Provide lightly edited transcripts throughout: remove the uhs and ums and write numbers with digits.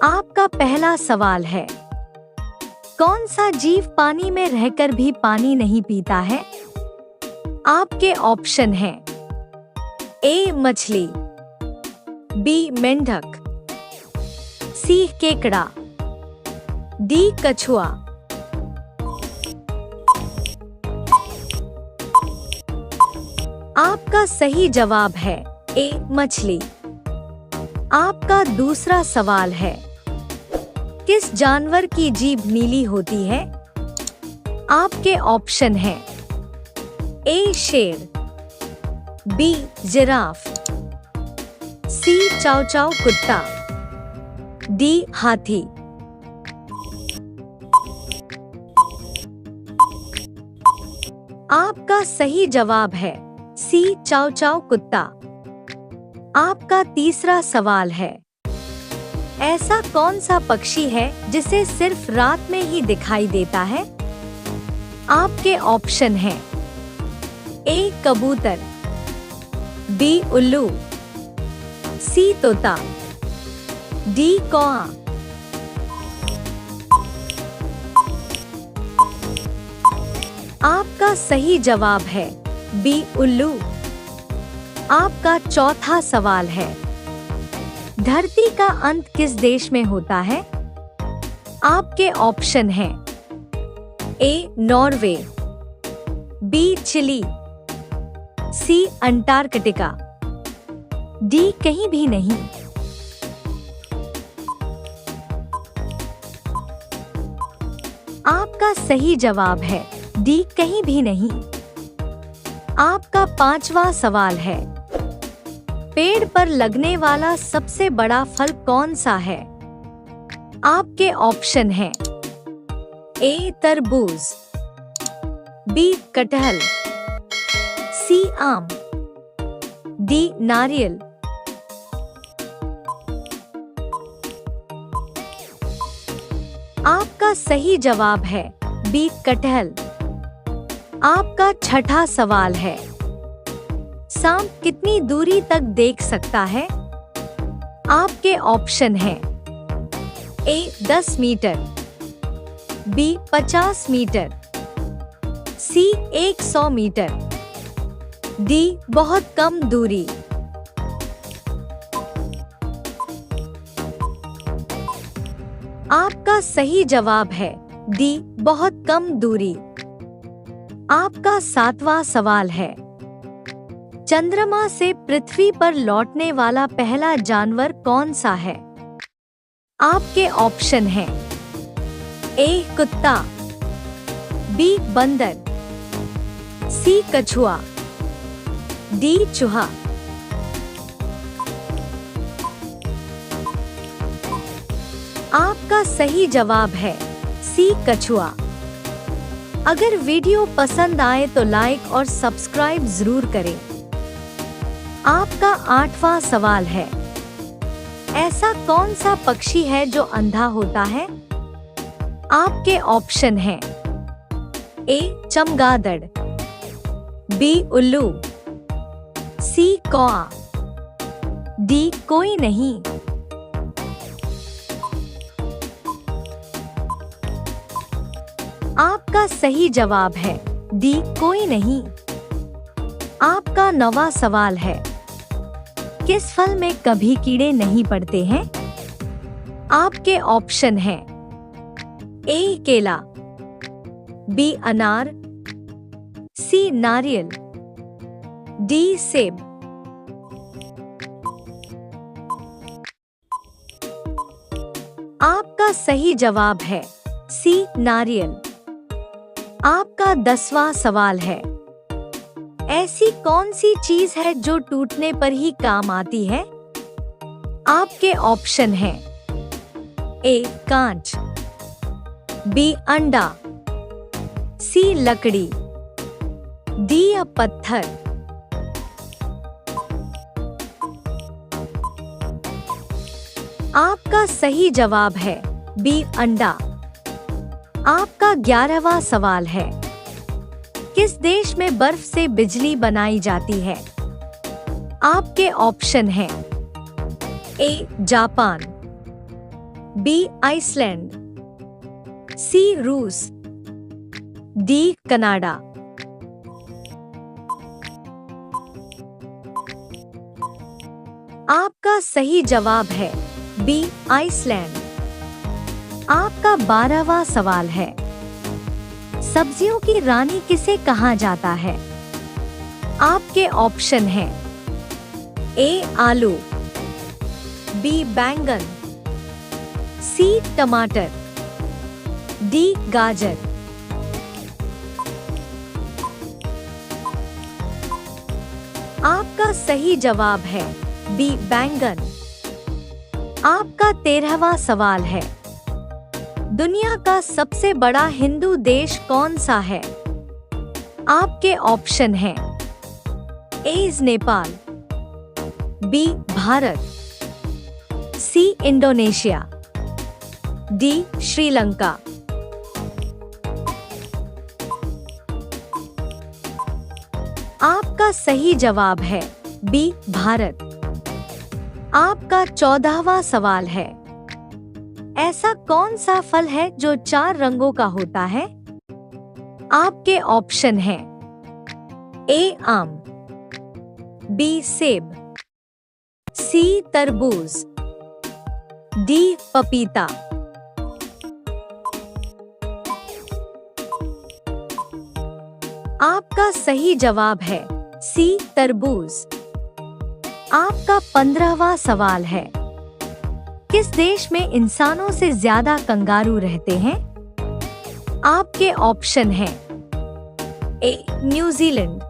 आपका पहला सवाल है, कौन सा जीव पानी में रहकर भी पानी नहीं पीता है? आपके ऑप्शन हैं ए मछली, बी मेंढक, सी केकड़ा, डी कछुआ। आपका सही जवाब है ए मछली। आपका दूसरा सवाल है, किस जानवर की जीभ नीली होती है? आपके ऑप्शन हैं ए शेर, बी जिराफ, सी चाव चाव कुत्ता, डी हाथी। आपका सही जवाब है सी चाव चाव कुत्ता। आपका तीसरा सवाल है, ऐसा कौन सा पक्षी है जिसे सिर्फ रात में ही दिखाई देता है? आपके ऑप्शन हैं ए कबूतर, बी उल्लू, सी तोता, डी कौआ। आपका सही जवाब है बी उल्लू। आपका चौथा सवाल है, धरती का अंत किस देश में होता है? आपके ऑप्शन हैं A Norway, B Chile, C Antarctica, D कहीं भी नहीं। आपका सही जवाब है डी कहीं भी नहीं। आपका पांचवा सवाल है, पेड़ पर लगने वाला सबसे बड़ा फल कौन सा है? आपके ऑप्शन हैं ए तरबूज, बी कटहल, सी आम, डी नारियल। आपका सही जवाब है बी कटहल। आपका छठा सवाल है, सांप कितनी दूरी तक देख सकता है? आपके ऑप्शन हैं ए 10 मीटर, बी 50 मीटर, सी 100 मीटर, डी बहुत कम दूरी। आपका सही जवाब है डी बहुत कम दूरी। आपका सातवां सवाल है, चंद्रमा से पृथ्वी पर लौटने वाला पहला जानवर कौन सा है? आपके ऑप्शन हैं ए कुत्ता, बी बंदर, सी कछुआ, डी चूहा। आपका सही जवाब है सी कछुआ। अगर वीडियो पसंद आए तो लाइक और सब्सक्राइब जरूर करें। आपका आठवां सवाल है, ऐसा कौन सा पक्षी है जो अंधा होता है? आपके ऑप्शन हैं ए चमगादड़, बी उल्लू, सी कौआ, डी कोई नहीं। आपका सही जवाब है डी कोई नहीं। आपका नौवां सवाल है, किस फल में कभी कीड़े नहीं पड़ते हैं? आपके ऑप्शन हैं ए केला, बी अनार, सी नारियल, डी सेब। आपका सही जवाब है सी नारियल। आपका 10वां सवाल है, ऐसी कौन सी चीज है जो टूटने पर ही काम आती है? आपके ऑप्शन हैं ए कांच, बी अंडा, सी लकड़ी, डी पत्थर। आपका सही जवाब है बी अंडा। आपका 11वां सवाल है, किस देश में बर्फ से बिजली बनाई जाती है? आपके ऑप्शन हैं ए जापान, बी आइसलैंड, सी रूस, डी कनाडा। आपका सही जवाब है बी आइसलैंड। आपका 12वां सवाल है, सब्जियों की रानी किसे कहा जाता है? आपके ऑप्शन हैं ए आलू, बी बैंगन, सी टमाटर, डी गाजर। आपका सही जवाब है बी बैंगन। आपका 13वां सवाल है, दुनिया का सबसे बड़ा हिंदू देश कौन सा है? आपके ऑप्शन हैं A Nepal, B Bharat, C Indonesia, D Sri Lanka. आपका सही जवाब है बी भारत। आपका 14वां सवाल है, ऐसा कौन सा फल है जो 4 रंगों का होता है? आपके ऑप्शन हैं ए आम, बी सेब, सी तरबूज, डी पपीता। आपका सही जवाब है सी तरबूज। आपका 15वां सवाल है, किस देश में इंसानों से ज्यादा कंगारू रहते हैं? आपके ऑप्शन हैं A New Zealand,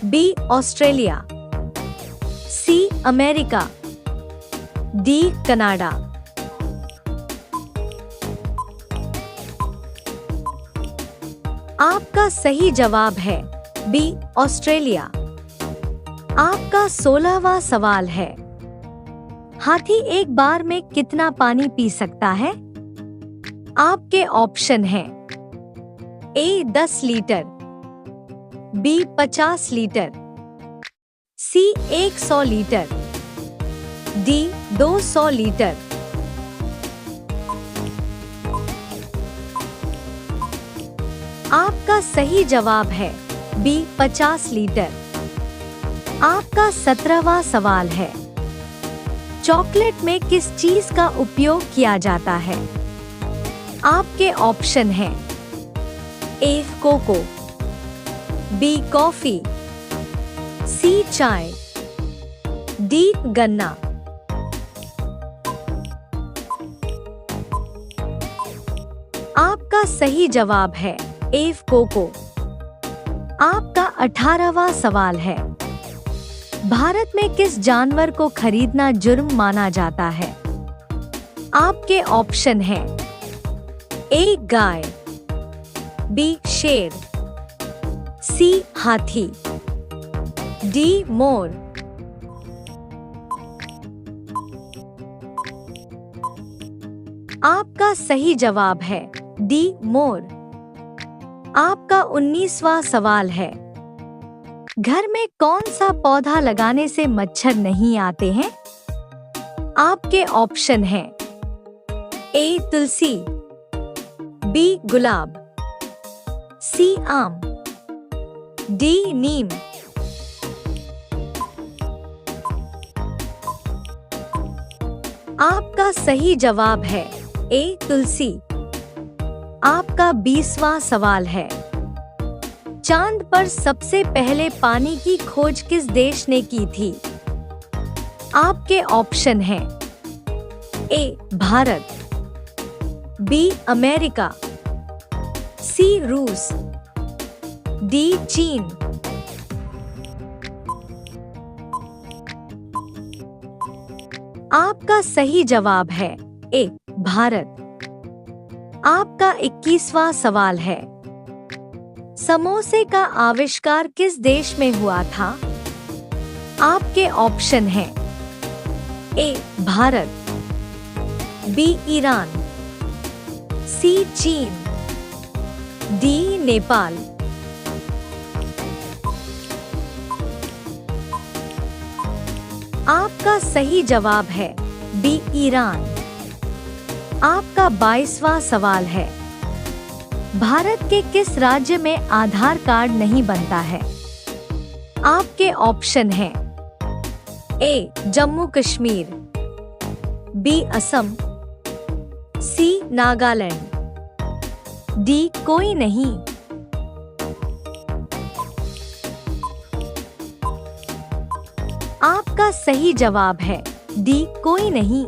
B Australia, C America, D Canada. आपका सही जवाब है बी ऑस्ट्रेलिया। आपका 16वां सवाल है, हाथी एक बार में कितना पानी पी सकता है? आपके ऑप्शन हैं ए 10 लीटर, बी 50 लीटर, सी 100 लीटर, डी 200 लीटर। आपका सही जवाब है बी 50 लीटर। आपका 17वां सवाल है, चॉकलेट में किस चीज का उपयोग किया जाता है? आपके ऑप्शन हैं ए कोको, बी कॉफी, सी चाय, डी गन्ना। आपका सही जवाब है ए कोको। आपका 18वां सवाल है, भारत में किस जानवर को खरीदना जुर्म माना जाता है? आपके ऑप्शन हैं ए गाय, बी शेर, सी हाथी, डी मोर। आपका सही जवाब है डी मोर। आपका 19वां सवाल है, घर में कौन सा पौधा लगाने से मच्छर नहीं आते हैं? आपके ऑप्शन हैं ए तुलसी, बी गुलाब, सी आम, डी नीम। आपका सही जवाब है ए तुलसी। आपका 20वां सवाल है, चांद पर सबसे पहले पानी की खोज किस देश ने की थी? आपके ऑप्शन हैं ए भारत, बी अमेरिका, सी रूस, डी चीन। आपका सही जवाब है ए भारत। आपका 21वां सवाल है, समोसे का आविष्कार किस देश में हुआ था? आपके ऑप्शन हैं ए भारत, बी ईरान, सी चीन, डी नेपाल। आपका सही जवाब है बी ईरान। आपका 22वां सवाल है, भारत के किस राज्य में आधार कार्ड नहीं बनता है? आपके ऑप्शन हैं ए जम्मू कश्मीर, बी असम, सी नागालैंड, डी कोई नहीं। आपका सही जवाब है डी कोई नहीं।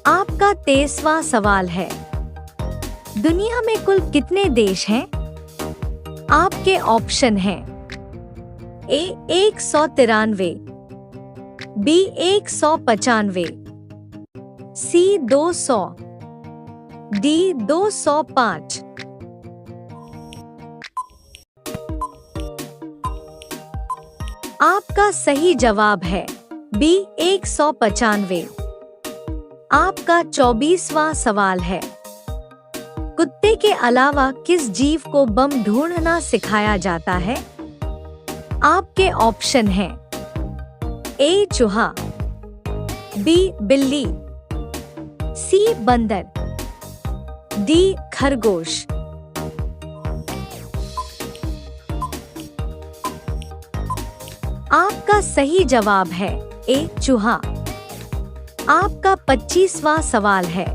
आपका 23वां सवाल है, दुनिया में कुल कितने देश हैं? आपके ऑप्शन हैं ए 193, बी 195, सी 200, डी 205। आपका सही जवाब है बी 195। आपका 24वां सवाल है, कुत्ते के अलावा किस जीव को बम ढूंढना सिखाया जाता है? आपके ऑप्शन हैं ए चूहा, बी बिल्ली, सी बंदर, डी खरगोश। आपका सही जवाब है ए चूहा। आपका 25वां सवाल है,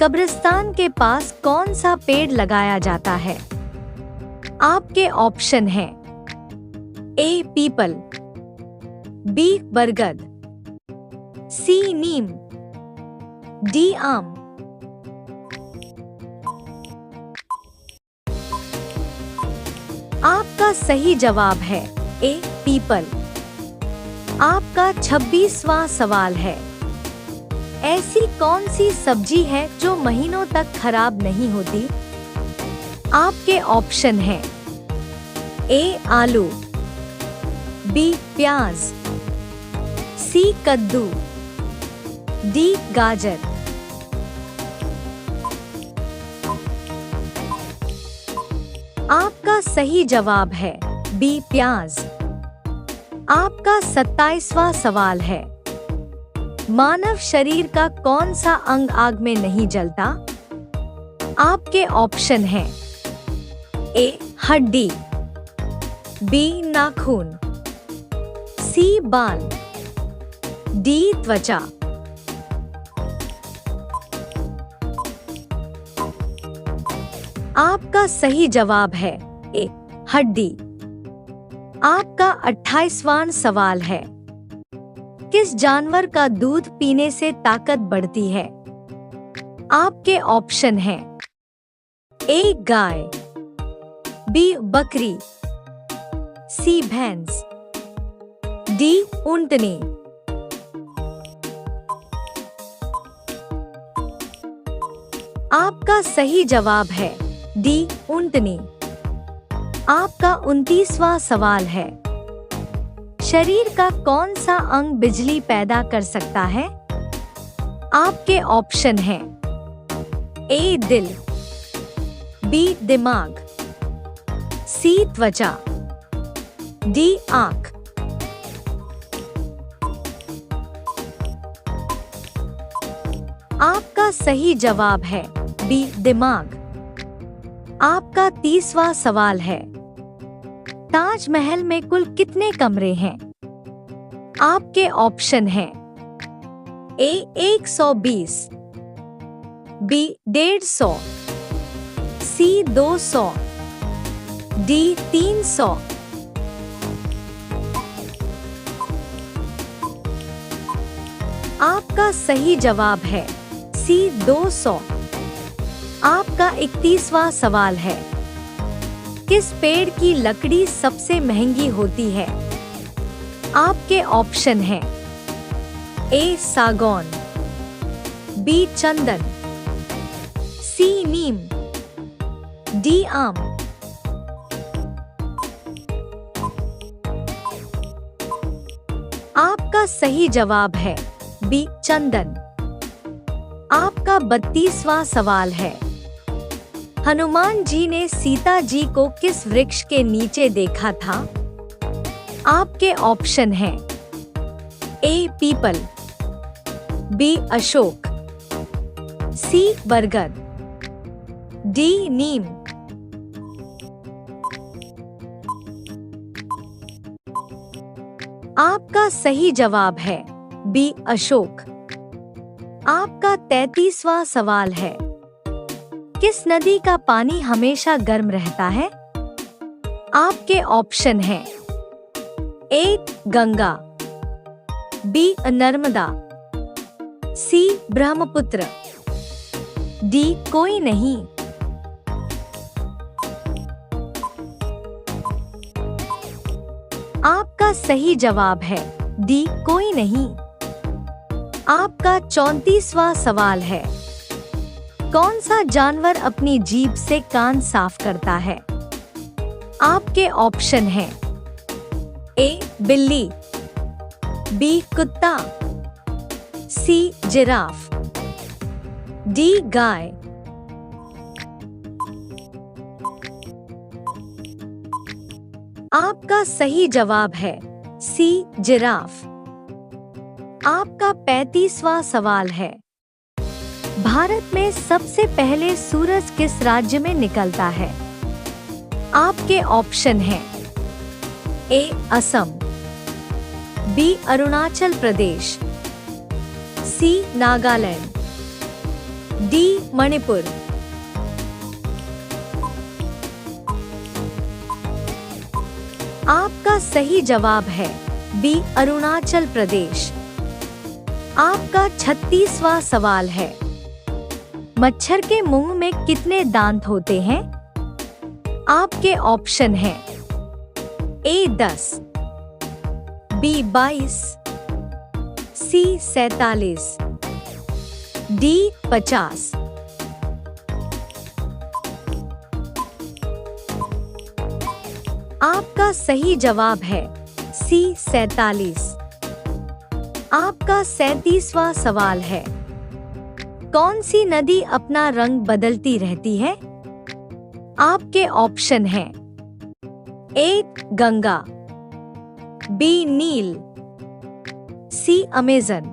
कब्रिस्तान के पास कौन सा पेड़ लगाया जाता है? आपके ऑप्शन हैं ए पीपल, बी बरगद, सी नीम, डी आम। आपका सही जवाब है ए पीपल। आपका 26वां सवाल है, ऐसी कौन सी सब्जी है जो महीनों तक खराब नहीं होती? आपके ऑप्शन हैं ए आलू, बी प्याज, सी कद्दू, डी गाजर। आपका सही जवाब है बी प्याज। आपका 27वां सवाल है, मानव शरीर का कौन सा अंग आग में नहीं जलता? आपके ऑप्शन हैं ए हड्डी, बी नाखून, सी बाल, डी त्वचा। आपका सही जवाब है ए हड्डी। आपका 28वां सवाल है, किस जानवर का दूध पीने से ताकत बढ़ती है? आपके ऑप्शन हैं ए गाय, बी बकरी, सी भैंस, डी ऊंटनी। आपका सही जवाब है डी ऊंटनी। आपका 29वां सवाल है, शरीर का कौन सा अंग बिजली पैदा कर सकता है? आपके ऑप्शन हैं ए दिल, बी दिमाग, सी त्वचा, डी आंख। आपका सही जवाब है बी दिमाग। आपका 30वां सवाल है, ताजमहल में कुल कितने कमरे हैं? आपके ऑप्शन हैं ए 120, बी 150, सी 200, डी 300। आपका सही जवाब है सी 200। आपका 31वां सवाल है, किस पेड़ की लकड़ी सबसे महंगी होती है? आपके ऑप्शन हैं ए सागौन, बी चंदन, सी नीम, डी आम। आपका सही जवाब है बी चंदन। आपका 32वां सवाल है, हनुमान जी ने सीता जी को किस वृक्ष के नीचे देखा था? आपके ऑप्शन हैं ए पीपल, बी अशोक, सी बरगद, डी नीम। आपका सही जवाब है बी अशोक। आपका 33वां सवाल है, किस नदी का पानी हमेशा गर्म रहता है? आपके ऑप्शन हैं ए गंगा, बी नर्मदा, सी ब्रह्मपुत्र, डी कोई नहीं। आपका सही जवाब है डी कोई नहीं। आपका 34वां सवाल है, कौन सा जानवर अपनी जीभ से कान साफ करता है? आपके ऑप्शन हैं ए बिल्ली, बी कुत्ता, सी जिराफ, डी गाय। आपका सही जवाब है सी जिराफ। आपका 35वां सवाल है, भारत में सबसे पहले सूरज किस राज्य में निकलता है? आपके ऑप्शन हैं ए असम, बी अरुणाचल प्रदेश, सी नागालैंड, डी मणिपुर। आपका सही जवाब है बी अरुणाचल प्रदेश। आपका 36वां सवाल है, मच्छर के मुंह में कितने दांत होते हैं? आपके ऑप्शन हैं ए 10, बी 22, सी 47, डी 50। आपका सही जवाब है सी 47। आपका 37वां सवाल है, कौन सी नदी अपना रंग बदलती रहती है? आपके ऑप्शन हैं ए गंगा, बी नील, सी अमेजन,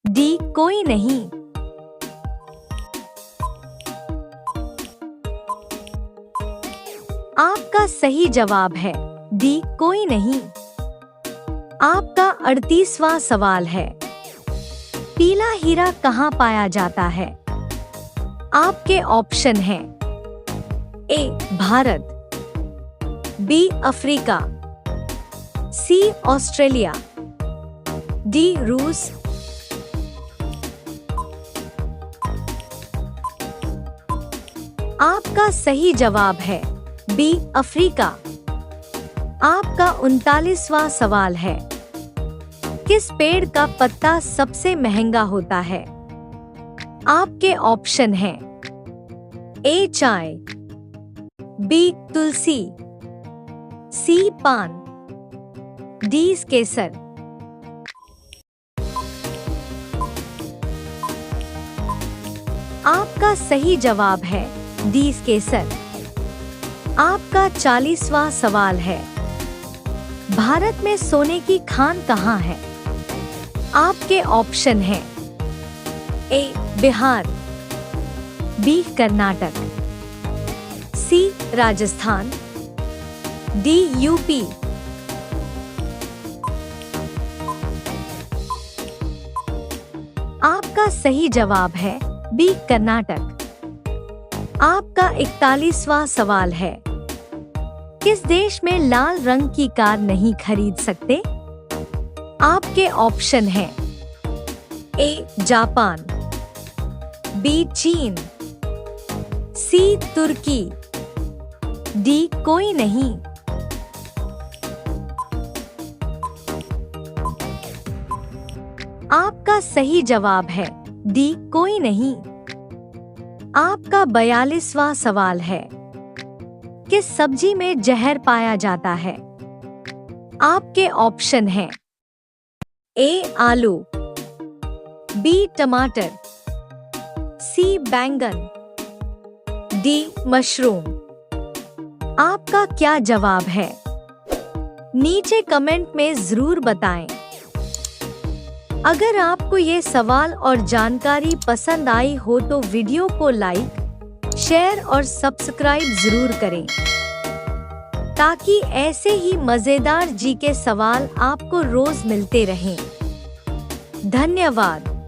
डी कोई नहीं। आपका सही जवाब है डी कोई नहीं। आपका 38वां सवाल है, पीला हीरा कहाँ पाया जाता है? आपके ऑप्शन हैं ए भारत, बी अफ्रीका, सी ऑस्ट्रेलिया, डी रूस। आपका सही जवाब है बी अफ्रीका। आपका 39वां सवाल है, किस पेड़ का पत्ता सबसे महंगा होता है? आपके ऑप्शन हैं ए चाय, बी तुलसी, सी पान, डी केसर। आपका सही जवाब है डी केसर। आपका 40वां सवाल है, भारत में सोने की खान कहाँ है? आपके ऑप्शन हैं ए बिहार, बी कर्नाटक, सी राजस्थान, डी यूपी। आपका सही जवाब है बी कर्नाटक। आपका 41वां सवाल है, किस देश में लाल रंग की कार नहीं खरीद सकते? आपके ऑप्शन हैं ए जापान, बी चीन, सी तुर्की, डी कोई नहीं। आपका सही जवाब है डी कोई नहीं। आपका 42वां सवाल है, किस सब्जी में जहर पाया जाता है? आपके ऑप्शन हैं ए आलू, बी टमाटर, सी बैंगन, डी मशरूम। आपका क्या जवाब है? नीचे कमेंट में जरूर बताएं। अगर आपको ये सवाल और जानकारी पसंद आई हो तो वीडियो को लाइक, शेयर और सब्सक्राइब जरूर करें, ताकि ऐसे ही मजेदार जीके सवाल आपको रोज मिलते रहें। धन्यवाद।